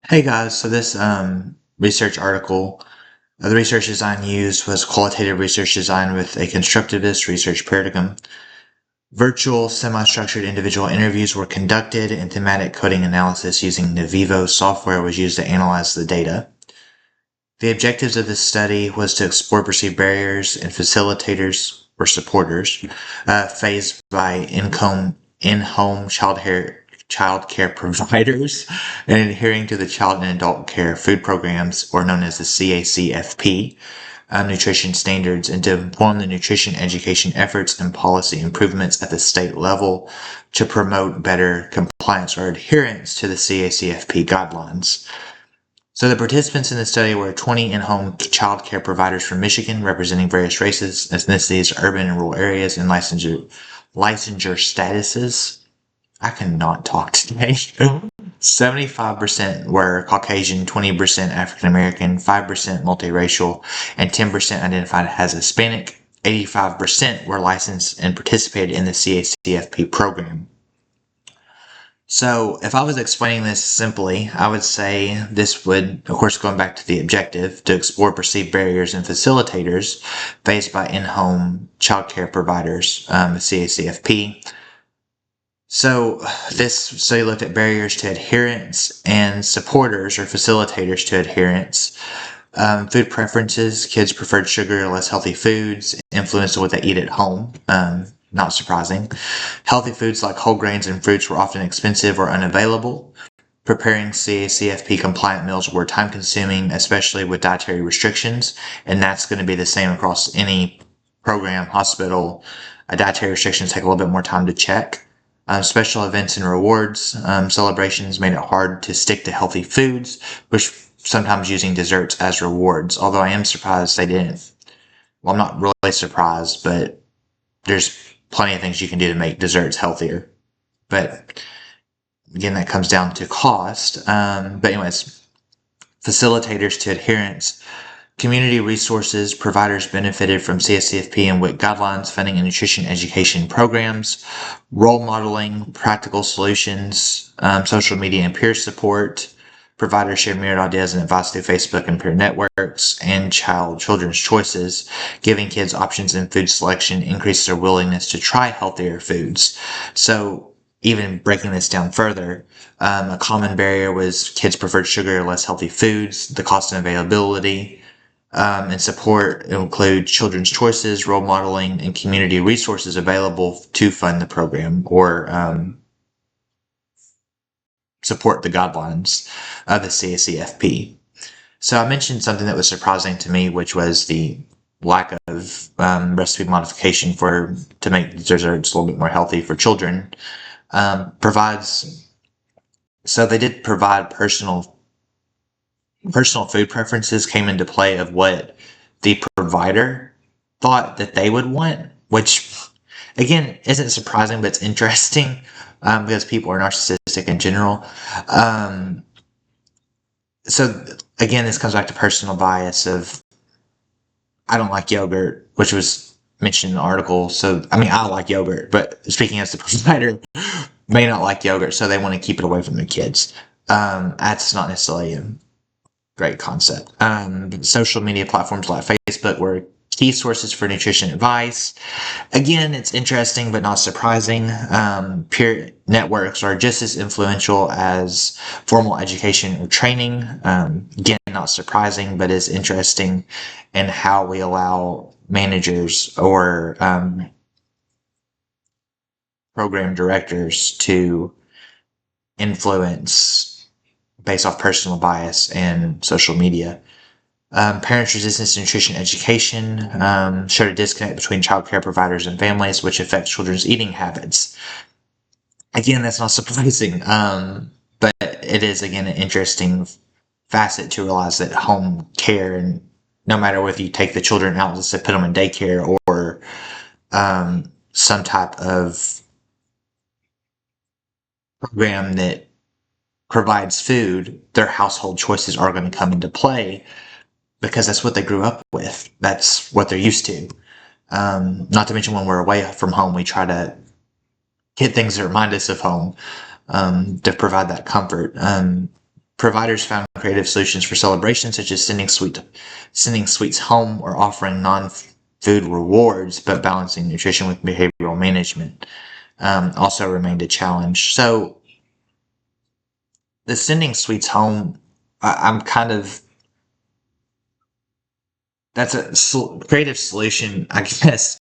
Hey guys, so this research article, the research design used was qualitative research design with a constructivist research paradigm. Virtual, semi-structured individual interviews were conducted, and thematic coding analysis using Navivo software was used to analyze the data. The objectives of this study was to explore perceived barriers and facilitators or supporters faced by in-home child care providers and adhering to the child and adult care food programs, or known as the CACFP, nutrition standards, and to inform the nutrition education efforts and policy improvements at the state level to promote better compliance or adherence to the CACFP guidelines. So the participants in the study were 20 in-home child care providers from Michigan, representing various races, ethnicities, urban and rural areas, and licensure statuses. I cannot talk today. 75% were Caucasian, 20% African American, 5% multiracial, and 10% identified as Hispanic. 85% were licensed and participated in the CACFP program. So if I was explaining this simply, I would say this would, of course, going back to the objective, to explore perceived barriers and facilitators faced by in-home child care providers, CACFP. So this study looked at barriers to adherence and supporters or facilitators to adherence. Food preferences, kids preferred sugar or less healthy foods, influence of what they eat at home. Not surprising. Healthy foods like whole grains and fruits were often expensive or unavailable. Preparing CACFP compliant meals were time consuming, especially with dietary restrictions, and that's going to be the same across any program, hospital. Dietary restrictions take a little bit more time to check. Special events and rewards, celebrations made it hard to stick to healthy foods, which sometimes using desserts as rewards, although I am surprised they didn't. Well, I'm not really surprised, but there's plenty of things you can do to make desserts healthier. But again, that comes down to cost. But anyways, facilitators to adherence. Community resources providers benefited from CACFP and WIC guidelines, funding and nutrition education programs, role modeling, practical solutions, social media and peer support. Providers share myriad ideas and advice through Facebook and peer networks, and children's choices. Giving kids options in food selection increases their willingness to try healthier foods. So even breaking this down further, a common barrier was kids preferred sugar or less healthy foods, the cost and availability. And support include children's choices, role modeling, and community resources available to fund the program or support the guidelines of the CACFP. So I mentioned something that was surprising to me, which was the lack of recipe modification to make desserts a little bit more healthy for children. So they did provide personal food preferences came into play of what the provider thought that they would want, which again isn't surprising, but it's interesting because people are narcissistic in general. So again, this comes back to personal bias of I don't like yogurt, which was mentioned in the article. So I mean, I like yogurt, but speaking as the provider, may not like yogurt, so they want to keep it away from their kids. That's not necessarily a great concept. Social media platforms like Facebook were key sources for nutrition advice. Again, it's interesting but not surprising. Peer networks are just as influential as formal education or training. Again, not surprising, but is interesting in how we allow managers or program directors to influence based off personal bias and social media. Parents' resistance to nutrition education showed a disconnect between child care providers and families, which affects children's eating habits. Again, that's not surprising, but it is, again, an interesting facet to realize that home care, and no matter whether you take the children out, let's say put them in daycare or some type of program that provides food, their household choices are going to come into play because that's what they grew up with. That's what they're used to. Not to mention when we're away from home, we try to get things that remind us of home to provide that comfort. providers found creative solutions for celebrations, such as sending sweets home or offering non-food rewards, but balancing nutrition with behavioral management also remained a challenge. So the sending sweets home, I'm kind of, that's a creative solution, I guess,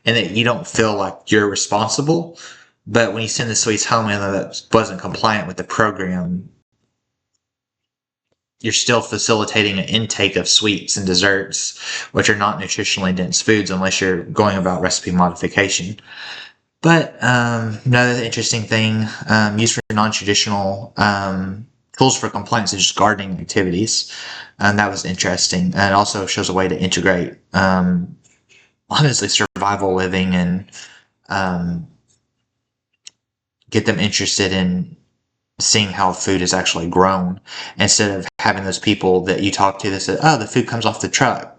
in that you don't feel like you're responsible. But when you send the sweets home, even though that wasn't compliant with the program, you're still facilitating an intake of sweets and desserts, which are not nutritionally dense foods unless you're going about recipe modification. But another interesting thing, used for non-traditional tools for compliance, such as gardening activities. And that was interesting. And it also shows a way to integrate, honestly, survival living and get them interested in seeing how food is actually grown, instead of having those people that you talk to that say, oh, the food comes off the truck.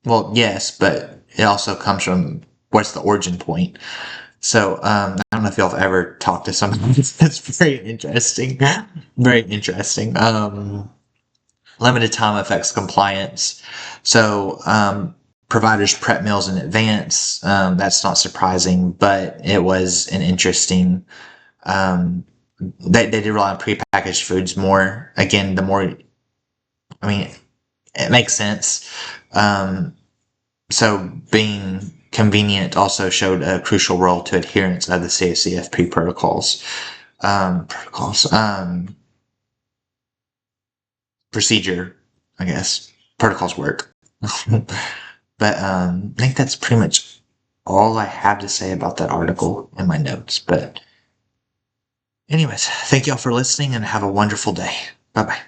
Well, yes, but it also comes from, what's the origin point? So I don't know if y'all have ever talked to somebody that's very interesting. Very interesting. Limited time affects compliance. So providers prep meals in advance. That's not surprising, but it was an interesting, they did rely on prepackaged foods more. Again, the more, I mean, it makes sense. So being convenient also showed a crucial role to adherence of the CACFP protocols. Procedure, I guess. Protocols work. But I think that's pretty much all I have to say about that article in my notes. But anyways, thank y'all for listening and have a wonderful day. Bye bye.